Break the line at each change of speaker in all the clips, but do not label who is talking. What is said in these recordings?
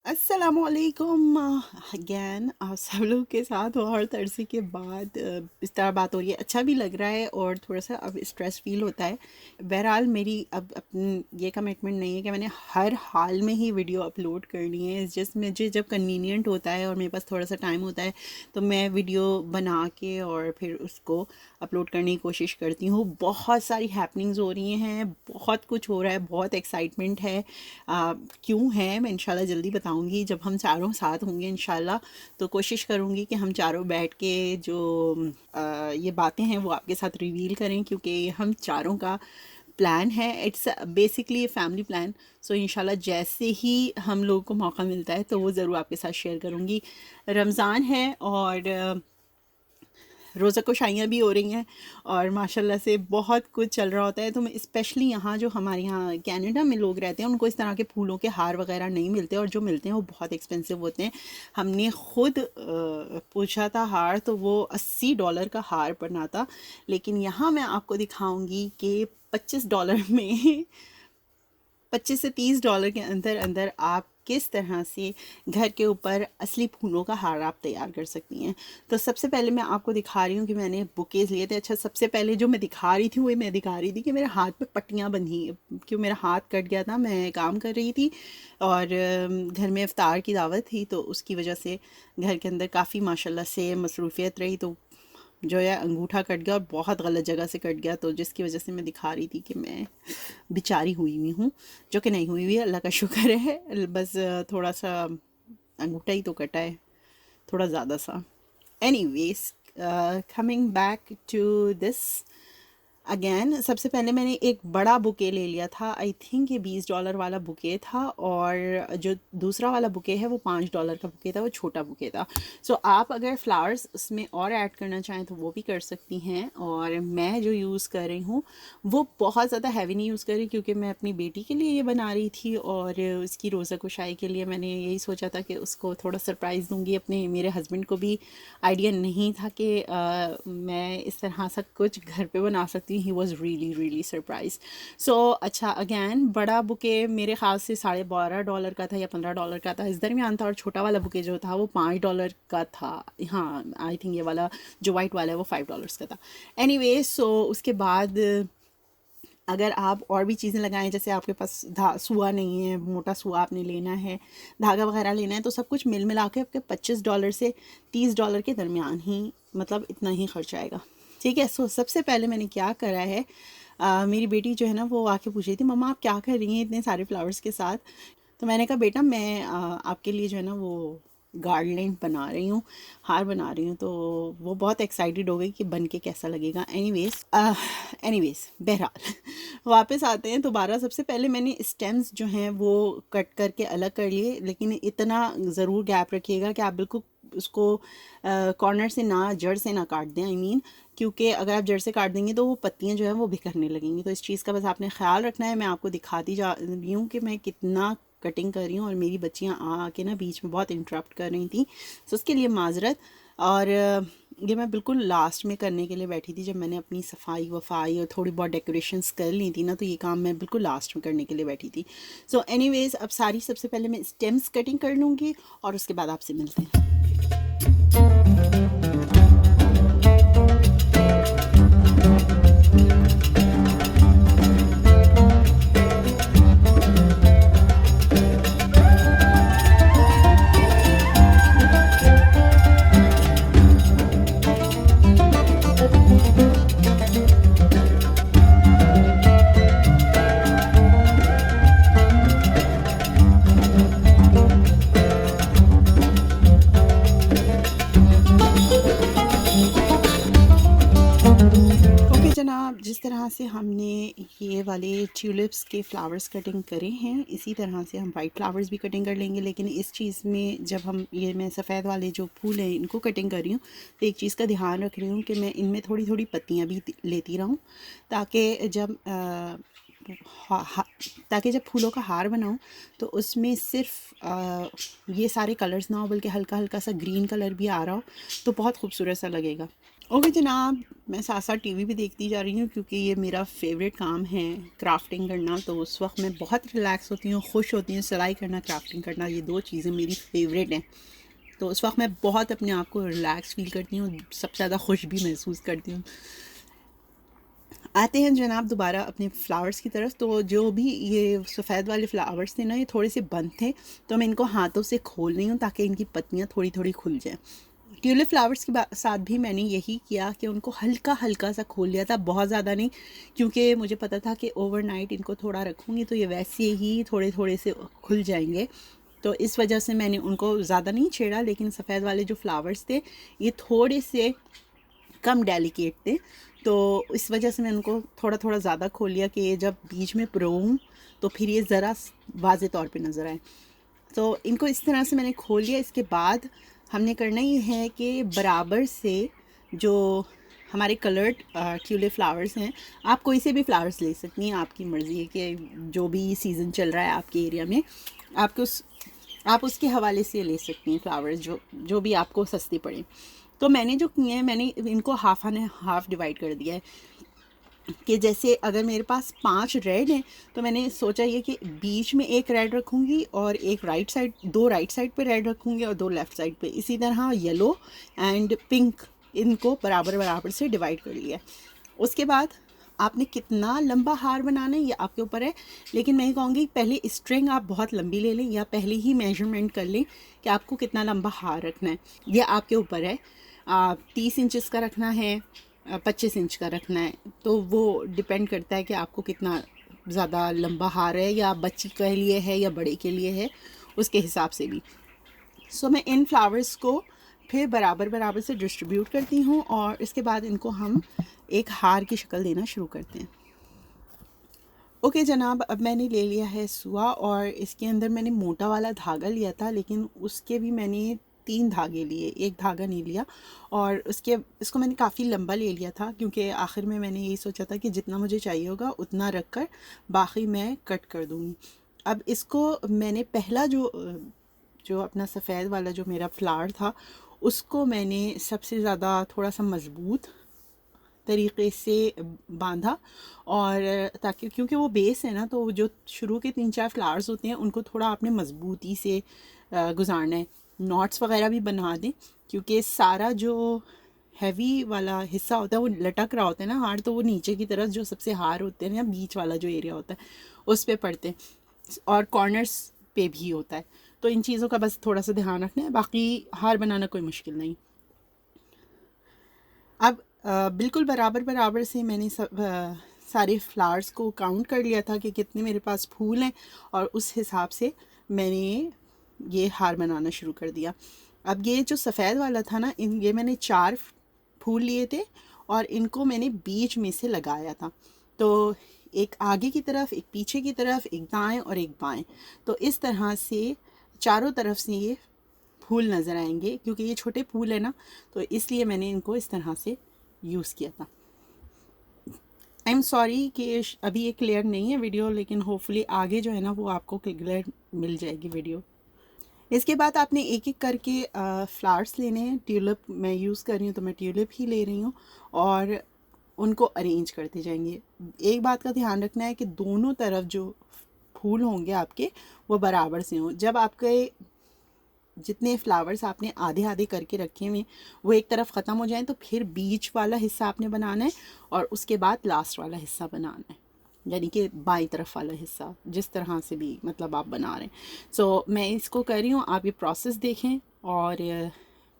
अस्सलामुअलैकुम अगैन आप सब लोग के साथ और अरसे के बाद इस तरह बात हो रही है। अच्छा भी लग रहा है और थोड़ा सा अब स्ट्रेस फील होता है। बहरहाल मेरी अब अपनी ये कमिटमेंट नहीं है कि मैंने हर हाल में ही वीडियो अपलोड करनी है। इस जस्ट मुझे जब कन्वीनियंट होता है और मेरे पास थोड़ा सा टाइम होता है तो मैं वीडियो बना के और फिर उसको अपलोड करने की कोशिश करती हूँ। बहुत सारी हैपनिंग्स हो रही हैं, बहुत कुछ हो रहा है, बहुत एक्साइटमेंट है। क्यों है मैं इंशाल्लाह जल्दी बताऊंगी जब हम चारों साथ होंगे इंशाल्लाह। तो कोशिश करूंगी कि हम चारों बैठ के जो ये बातें हैं वो आपके साथ रिवील करें, क्योंकि हम चारों का प्लान है। It's basically a family plan. So इंशाल्लाह जैसे ही हम लोगों को मौका मिलता है तो वो ज़रूर आपके साथ शेयर करूँगी। रमज़ान है और रोज़ा कुशाइयाँ भी हो रही हैं और माशाल्लाह से बहुत कुछ चल रहा होता है। तो मैं स्पेशली यहाँ जो हमारे यहाँ कनाडा में लोग रहते हैं उनको इस तरह के फूलों के हार वगैरह नहीं मिलते, और जो मिलते हैं वो बहुत एक्सपेंसिव होते हैं। हमने खुद पूछा था हार, तो वो $80 का हार पड़ना था। लेकिन यहाँ मैं आपको दिखाऊंगी कि $25 में $25 से $30 के अंदर अंदर आप किस तरह से घर के ऊपर असली फूलों का हार आप तैयार कर सकती हैं। तो सबसे पहले मैं आपको दिखा रही हूँ कि मैंने बुकेज लिए थे। अच्छा, सबसे पहले जो मैं दिखा रही थी वो मैं दिखा रही थी कि मेरे हाथ पे पट्टियाँ बंधी हैं, क्यों मेरा हाथ कट गया था। मैं काम कर रही थी और घर में इफ्तार की दावत थी, तो उसकी वजह से घर के अंदर काफ़ी माशाल्लाह से मसरूफियत रही, तो जो है अंगूठा कट गया और बहुत गलत जगह से कट गया। तो जिसकी वजह से मैं दिखा रही थी कि मैं बेचारी हुई हुई हूँ, जो कि नहीं हुई हुई है, अल्लाह का शुक्र है। बस थोड़ा सा अंगूठा ही तो कटा है, थोड़ा ज़्यादा सा। Anyways, coming back to this again, सबसे पहले मैंने एक बड़ा बुके ले लिया था। आई थिंक ये $20 वाला बुके था, और जो दूसरा वाला बुके है वो $5 का बुके था, वो छोटा बुके था। सो आप अगर फ्लावर्स उसमें और ऐड करना चाहें तो वो भी कर सकती हैं। और मैं जो यूज़ कर रही हूँ वो बहुत ज़्यादा हैवी नहीं यूज़ कर रही, क्योंकि मैं अपनी बेटी के लिए ये बना रही थी और उसकी रोज़ा कुशाई के लिए मैंने यही सोचा था कि उसको थोड़ा सरप्राइज़ दूंगी। अपने मेरे हस्बैंड को भी आइडिया नहीं था कि मैं इस तरह सा कुछ घर पे बना सकती हूँ। He was really really surprise. So अच्छा, अगैन बड़ा बुके मेरे ख्याल से $12.5 का था या $15 का था, इस दरमियान था। और छोटा वाला बुके जो था वो $5 का था। हाँ, आई थिंक ये वाला जो वाइट वाला है वो $5 का था। एनीवे, सो उसके बाद अगर आप और भी चीज़ें लगाएं, जैसे आपके पास सुआ नहीं है, मोटा सुआ आपने लेना है, धागा वगैरह लेना है, तो सब कुछ मिल मिला के आपके $25 से $30 के दरमियान ही, मतलब इतना ही खर्च आएगा। ठीक है। सो सबसे पहले मैंने क्या करा है, मेरी बेटी जो है ना वो आके पूछ रही थी, मम्मा आप क्या कर रही हैं इतने सारे फ्लावर्स के साथ। तो मैंने कहा बेटा मैं आपके लिए जो है ना वो गार्लैंड बना रही हूँ, हार बना रही हूँ। तो वो बहुत एक्साइटेड हो गई कि बन के कैसा लगेगा। एनीवेज बहरहाल वापस आते हैं दोबारा। सबसे पहले मैंने स्टेम्स जो हैं वो कट करके अलग कर लिए, लेकिन इतना ज़रूर गैप रखिएगा कि आप बिल्कुल उसको कॉर्नर से ना, जड़ से ना काट दें। आई मीन, क्योंकि अगर आप जड़ से काट देंगे तो वो पत्तियां जो है वो बिखरने लगेंगी। तो इस चीज़ का बस आपने ख्याल रखना है। मैं आपको दिखाती जा रही हूँ कि मैं कितना कटिंग कर रही हूँ, और मेरी बच्चियाँ आके ना बीच में बहुत इंटरप्ट कर रही थी, तो उसके लिए माजरत। और ये मैं बिल्कुल लास्ट में करने के लिए बैठी थी, जब मैंने अपनी सफाई वफाई और थोड़ी बहुत डेकोरेशंस कर ली थी ना, तो ये काम मैं बिल्कुल लास्ट में करने के लिए बैठी थी। सो एनीवेज, अब सारी सबसे पहले मैं स्टेम्स कटिंग कर लूँगी और उसके बाद आपसे मिलते हैं। ओके जनाब, जिस तरह से हमने ये वाले ट्यूलिप्स के फ्लावर्स कटिंग करे हैं, इसी तरह से हम वाइट फ्लावर्स भी कटिंग कर लेंगे। लेकिन इस चीज़ में जब हम ये, मैं सफ़ेद वाले जो फूल हैं इनको कटिंग कर रही हूँ, तो एक चीज़ का ध्यान रख रही हूँ कि मैं इनमें थोड़ी थोड़ी पत्तियाँ भी लेती रहूँ, ताकि जब हा, हा, ताकि जब फूलों का हार बनाऊँ तो उसमें सिर्फ ये सारे कलर्स ना हो, बल्कि हल्का हल्का सा ग्रीन कलर भी आ रहा हो, तो बहुत खूबसूरत सा लगेगा। ओके जनाब, मैं साथ साथ टीवी भी देखती जा रही हूँ क्योंकि ये मेरा फेवरेट काम है क्राफ्टिंग करना। तो उस वक्त मैं बहुत रिलैक्स होती हूँ, खुश होती हूँ। सिलाई करना, क्राफ्टिंग करना, ये दो चीज़ें मेरी फेवरेट हैं। तो उस वक्त मैं बहुत अपने आप को रिलैक्स फील करती हूँ, सबसे ज़्यादा खुश भी महसूस करती हूँ। आते हैं जनाब दोबारा अपने फ्लावर्स की तरफ। तो जो भी ये सफ़ेद वाले फ्लावर्स थे ना, ये थोड़े से बंद थे, तो मैं इनको हाथों से खोल रही हूँ ताकि इनकी पत्तियाँ थोड़ी थोड़ी खुल जाएँ। ट्यूलिप फ्लावर्स के साथ भी मैंने यही किया कि उनको हल्का हल्का सा खोल लिया था, बहुत ज़्यादा नहीं, क्योंकि मुझे पता था कि ओवरनाइट इनको थोड़ा रखूँगी तो ये वैसे ही थोड़े थोड़े से खुल जाएंगे। तो इस वजह से मैंने उनको ज़्यादा नहीं छेड़ा। लेकिन सफ़ेद वाले जो फ्लावर्स थे ये थोड़े से कम डेलिकेट थे, तो इस वजह से मैं उनको थोड़ा थोड़ा ज़्यादा खोल लिया कि ये जब बीच में परोऊँ तो फिर ये ज़रा वाज़े तौर पे नज़र आए। तो इनको इस तरह से मैंने खोल लिया। इसके बाद हमने करना ये है कि बराबर से जो हमारे कलर्ड ट्यूलिप फ्लावर्स हैं, आप कोई से भी फ्लावर्स ले सकती हैं, आपकी मर्ज़ी है कि जो भी सीज़न चल रहा है आपके एरिया में आप उसके हवाले से ले सकती हैं फ्लावर्स, जो भी आपको सस्ते पड़े। तो मैंने जो किए हैं, मैंने इनको हाफ एंड हाफ डिवाइड कर दिया है कि जैसे अगर मेरे पास 5 रेड हैं तो मैंने सोचा ये कि बीच में एक रेड रखूँगी और एक राइट साइड, 2 राइट साइड पे रेड रखूँगी और 2 लेफ़्ट साइड पे। इसी तरह येलो एंड पिंक, इनको बराबर बराबर से डिवाइड कर लिया। उसके बाद आपने कितना लंबा हार बनाना है ये आपके ऊपर है, लेकिन मैं कहूँगी पहले स्ट्रिंग आप बहुत लंबी ले लें या पहले ही मेजरमेंट कर लें कि आपको कितना लंबा हार रखना है। ये आपके ऊपर है। 30 इंचज़ का रखना है, 25 इंच का रखना है, तो वो डिपेंड करता है कि आपको कितना ज़्यादा लंबा हार है, या बच्ची के लिए है या बड़े के लिए है, उसके हिसाब से भी। सो मैं इन फ्लावर्स को फिर बराबर बराबर से डिस्ट्रीब्यूट करती हूँ और इसके बाद इनको हम एक हार की शक्ल देना शुरू करते हैं। ओके जनाब, अब मैंने ले लिया है सुआ और इसके अंदर मैंने मोटा वाला धागा लिया था, लेकिन उसके भी मैंने 3 धागे लिए, एक धागा नहीं लिया। और इसको मैंने काफ़ी लंबा ले लिया था क्योंकि आखिर में मैंने यही सोचा था कि जितना मुझे चाहिए होगा उतना रख कर बाकी मैं कट कर दूँगी। अब इसको मैंने पहला जो अपना सफ़ेद वाला जो मेरा फ्लावर था, उसको मैंने सबसे ज़्यादा थोड़ा सा मज़बूत तरीके से बांधा, और ताकि क्योंकि वो बेस है ना, तो जो शुरू के 3-4 फ्लावर्स होते हैं उनको थोड़ा आपने मज़बूती से गुजारना है। नॉट्स वगैरह भी बना दें क्योंकि सारा जो हैवी वाला हिस्सा होता है वो लटक रहा होता है ना हार, तो वो नीचे की तरफ जो सबसे हार होते हैं या बीच वाला जो एरिया होता है उस पे पड़ते हैं और कॉर्नर्स पे भी होता है। तो इन चीज़ों का बस थोड़ा सा ध्यान रखना है, बाकी हार बनाना कोई मुश्किल नहीं। अब बिल्कुल बराबर बराबर से मैंने सारे फ्लावर्स को काउंट कर लिया था कि कितने मेरे पास फूल हैं, और उस हिसाब से मैंने ये हार बनाना शुरू कर दिया। अब ये जो सफ़ेद वाला था ना, ये मैंने 4 फूल लिए थे और इनको मैंने बीच में से लगाया था। तो एक आगे की तरफ, एक पीछे की तरफ, एक दाएं और एक बाएं। तो इस तरह से चारों तरफ से ये फूल नज़र आएंगे। क्योंकि ये छोटे फूल है ना, तो इसलिए मैंने इनको इस तरह से यूज़ किया था। आई एम सॉरी कि अभी ये क्लियर नहीं है वीडियो, लेकिन होपफुली आगे जो है ना वो आपको क्लियर मिल जाएगी वीडियो। इसके बाद आपने एक एक करके फ्लावर्स लेने हैं। ट्यूलिप मैं यूज़ कर रही हूँ तो मैं ट्यूलिप ही ले रही हूँ और उनको अरेंज करते जाएंगे। एक बात का ध्यान रखना है कि दोनों तरफ जो फूल होंगे आपके वो बराबर से हों। जब आपके जितने फ्लावर्स आपने आधे आधे करके रखे हुए वो एक तरफ ख़त्म हो जाएं तो फिर बीच वाला हिस्सा आपने बनाना है और उसके बाद लास्ट वाला हिस्सा बनाना है, यानी कि बाईं तरफ वाला हिस्सा, जिस तरह से भी मतलब आप बना रहे हैं। सो मैं इसको कर रही हूँ, आप ये प्रोसेस देखें और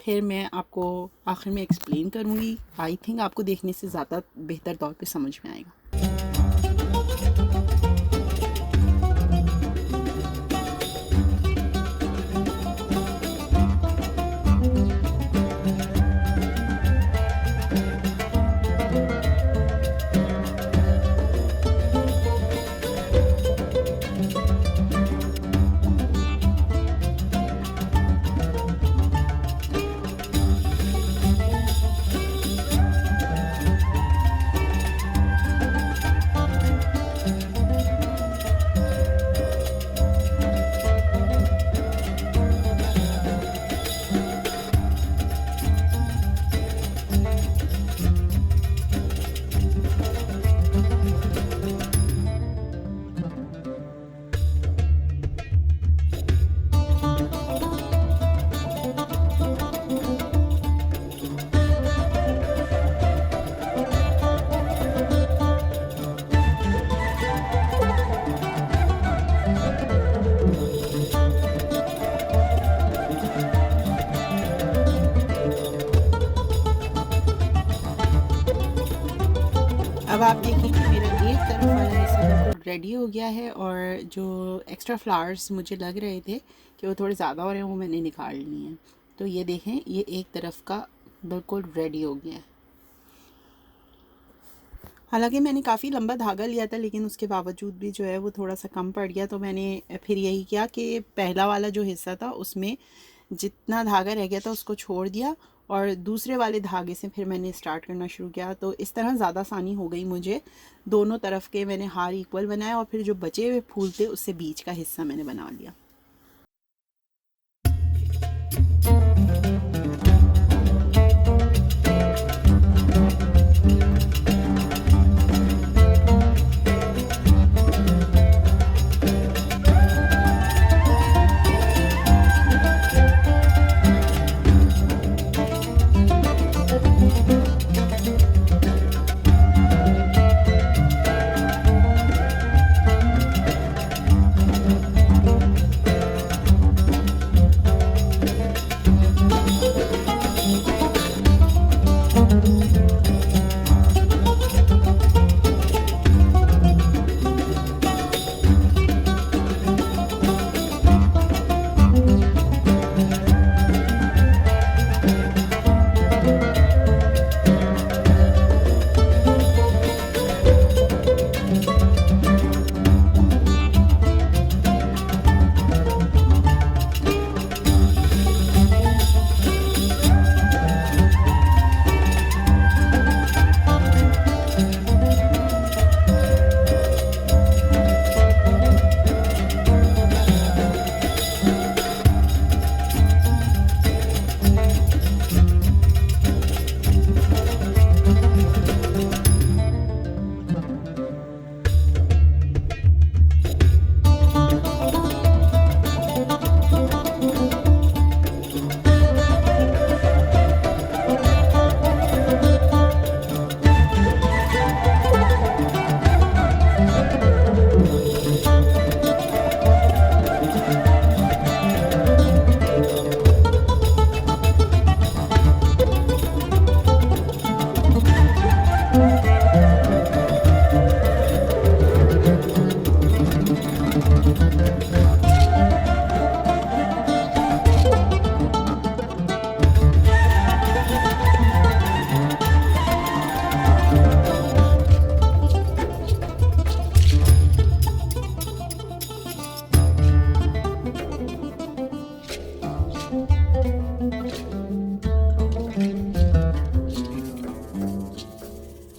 फिर मैं आपको आखिर में एक्सप्लेन करूँगी। आई थिंक आपको देखने से ज़्यादा बेहतर तौर पे समझ में आएगा। आप देखिए कि मेरा एक तरफ वाला हिस्सा बिल्कुल रेडी हो गया है और जो एक्स्ट्रा फ्लावर्स मुझे लग रहे थे कि वो थोड़े ज़्यादा हो रहे हैं वो मैंने निकाल लिए हैं। तो ये देखें, ये एक तरफ का बिल्कुल रेडी हो गया है। हालांकि मैंने काफ़ी लंबा धागा लिया था लेकिन उसके बावजूद भी जो है वो थोड़ा सा कम पड़ गया, तो मैंने फिर यही किया कि पहला वाला जो हिस्सा था उसमें जितना धागा रह गया था उसको छोड़ दिया और दूसरे वाले धागे से फिर मैंने स्टार्ट करना शुरू किया। तो इस तरह ज़्यादा आसानी हो गई मुझे। दोनों तरफ के मैंने हार इक्वल बनाए और फिर जो बचे हुए फूल थे उससे बीच का हिस्सा मैंने बना लिया।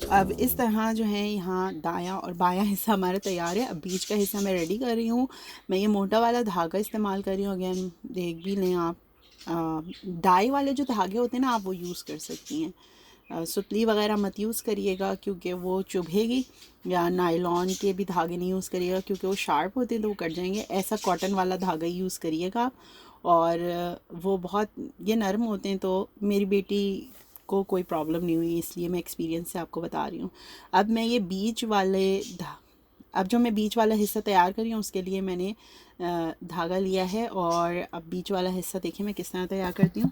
अब इस तरह जो है यहाँ दायां और बायां हिस्सा हमारा तैयार है। अब बीच का हिस्सा मैं रेडी कर रही हूँ। मैं ये मोटा वाला धागा इस्तेमाल कर रही हूँ। अगेन देख भी लें आप, डाई वाले जो धागे होते हैं ना, आप वो यूज़ कर सकती हैं। सुतली वगैरह मत यूज़ करिएगा क्योंकि वो चुभेगी, या नायलॉन के भी धागे नहीं यूज़ करिएगा क्योंकि वो शार्प होते हैं तो वो कट जाएंगे। ऐसा कॉटन वाला धागा यूज़ करिएगा और वो बहुत ये नरम होते हैं, तो मेरी बेटी को कोई प्रॉब्लम नहीं हुई, इसलिए मैं एक्सपीरियंस से आपको बता रही हूँ। अब मैं ये बीच वाले अब जो मैं बीच वाला हिस्सा तैयार कर रही हूँ उसके लिए मैंने धागा लिया है और अब बीच वाला हिस्सा देखिए मैं किस तरह तैयार करती हूँ।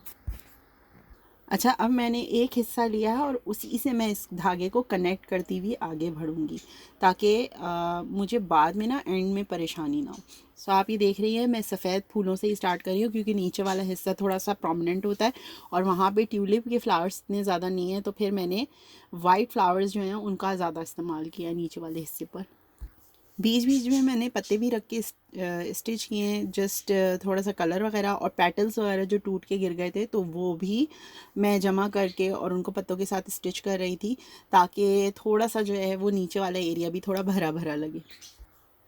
अच्छा, अब मैंने एक हिस्सा लिया है और उसी से मैं इस धागे को कनेक्ट करती हुई आगे बढ़ूँगी ताकि मुझे बाद में ना एंड में परेशानी ना हो। सो आप ये देख रही है मैं सफ़ेद फूलों से ही स्टार्ट कर रही हूँ क्योंकि नीचे वाला हिस्सा थोड़ा सा प्रोमिनेंट होता है और वहाँ पे ट्यूलिप के फ्लावर्स इतने ज़्यादा नहीं है, तो फिर मैंने वाइट फ्लावर्स जो हैं उनका ज़्यादा इस्तेमाल किया नीचे वाले हिस्से पर। बीच बीच में मैंने पत्ते भी रख के स्टिच किए हैं, जस्ट थोड़ा सा कलर वगैरह और पेटल्स वगैरह जो टूट के गिर गए थे तो वो भी मैं जमा करके और उनको पत्तों के साथ स्टिच कर रही थी ताकि थोड़ा सा जो है वो नीचे वाला एरिया भी थोड़ा भरा भरा लगे।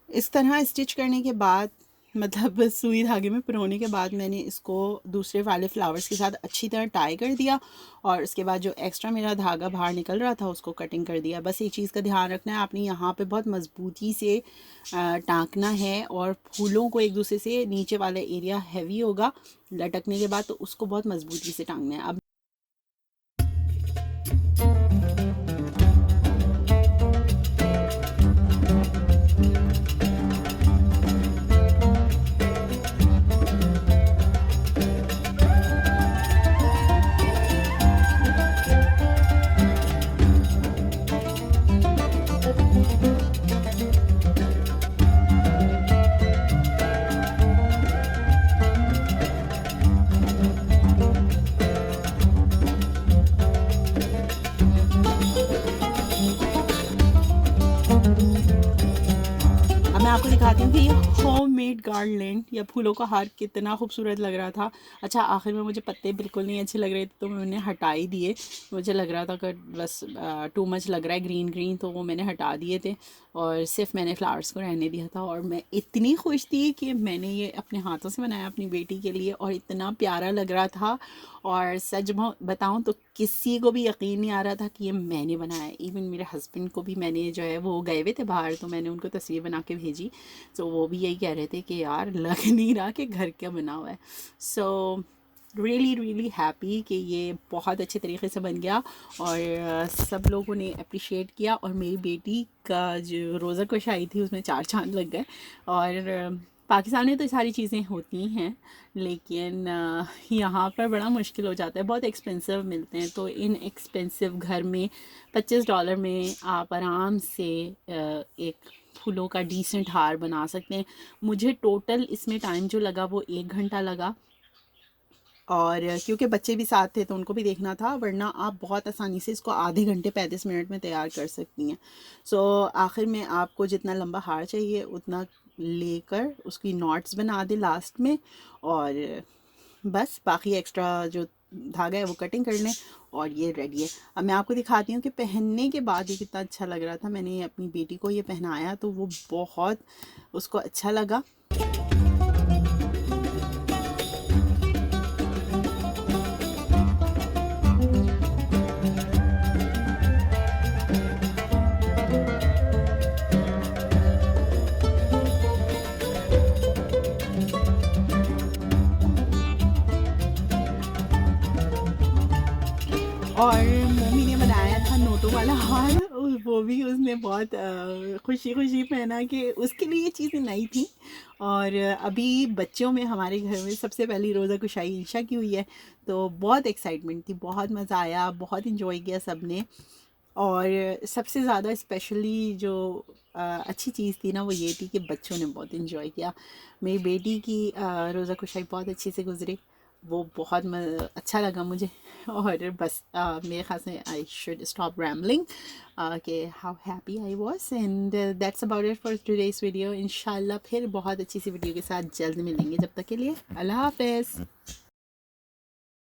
इस तरह स्टिच करने के बाद मतलब सुई धागे में पिरोने के बाद मैंने इसको दूसरे वाले फ्लावर्स के साथ अच्छी तरह टाई कर दिया और उसके बाद जो एक्स्ट्रा मेरा धागा बाहर निकल रहा था उसको कटिंग कर दिया। बस एक चीज़ का ध्यान रखना है, आपने यहाँ पे बहुत मज़बूती से टाँकना है और फूलों को एक दूसरे से, नीचे वाला एरिया हैवी होगा लटकने के बाद तो उसको बहुत मज़बूती से टाँगना है। अब डेकोरेटेड गार्लैंड या फूलों का हार कितना खूबसूरत लग रहा था। अच्छा, आखिर में मुझे पत्ते बिल्कुल नहीं अच्छे लग रहे थे तो मैंने हटा ही दिए। मुझे लग रहा था कि बस टू मच लग रहा है ग्रीन ग्रीन, तो वो मैंने हटा दिए थे और सिर्फ मैंने फ्लावर्स को रहने दिया था। और मैं इतनी खुश थी कि मैंने ये अपने हाथों से बनाया अपनी बेटी के लिए और इतना प्यारा लग रहा था। और सच बताऊं तो किसी को भी यकीन नहीं आ रहा था कि ये मैंने बनाया है। इवन मेरे हस्बैंड को भी मैंने जो है वो गए हुए थे बाहर तो मैंने उनको तस्वीर बना के भेजी, तो वो भी यही कह रहे थे कि यार लग नहीं रहा कि घर क्या बना हुआ है। सो रियली रियली हैप्पी कि ये बहुत अच्छे तरीके से बन गया और सब लोगों ने अप्रिशिएट किया। और मेरी बेटी का जो रोज़ा कुशाई थी उसमें 4 चांद लग गए। और पाकिस्तान में तो सारी चीज़ें होती हैं लेकिन यहाँ पर बड़ा मुश्किल हो जाता है, बहुत एक्सपेंसिव मिलते हैं। तो इन एक्सपेंसिव घर में $25 में आप आराम से एक फूलों का डिसेंट हार बना सकते हैं। मुझे टोटल इसमें टाइम जो लगा वो 1 घंटा लगा और क्योंकि बच्चे भी साथ थे तो उनको भी देखना था, वरना आप बहुत आसानी से इसको आधे घंटे 35 मिनट में तैयार कर सकती हैं। सो आखिर में आपको जितना लंबा हार चाहिए उतना लेकर उसकी नॉट्स बना दें लास्ट में और बस बाकी एक्स्ट्रा जो धागा है वो कटिंग कर लें और ये रेडी है। अब मैं आपको दिखाती हूँ कि पहनने के बाद ये कितना अच्छा लग रहा था। मैंने अपनी बेटी को ये पहनाया तो वो बहुत उसको अच्छा लगा। और मम्मी ने बनाया था नोटों वाला हार और वो भी उसने बहुत खुशी खुशी पहना कि उसके लिए ये चीज़ें नई थी। और अभी बच्चों में हमारे घर में सबसे पहली रोज़ा कुशाई इंशा की हुई है तो बहुत एक्साइटमेंट थी, बहुत मज़ा आया, बहुत इन्जॉय किया सब ने। और सबसे ज़्यादा स्पेशली जो अच्छी चीज़ थी ना वो ये थी कि बच्चों ने बहुत इन्जॉय किया। मेरी बेटी की रोज़ा कुशाई बहुत अच्छी से गुजरी, वो बहुत अच्छा लगा मुझे। और बस मेरे ख्याल से आई शुड स्टॉप रैम्बलिंग कि how happy I was and that's about it for today's video. इंशाल्लाह फिर बहुत अच्छी सी वीडियो के साथ जल्द मिलेंगे, जब तक के लिए अल्लाह हाफ़िज़।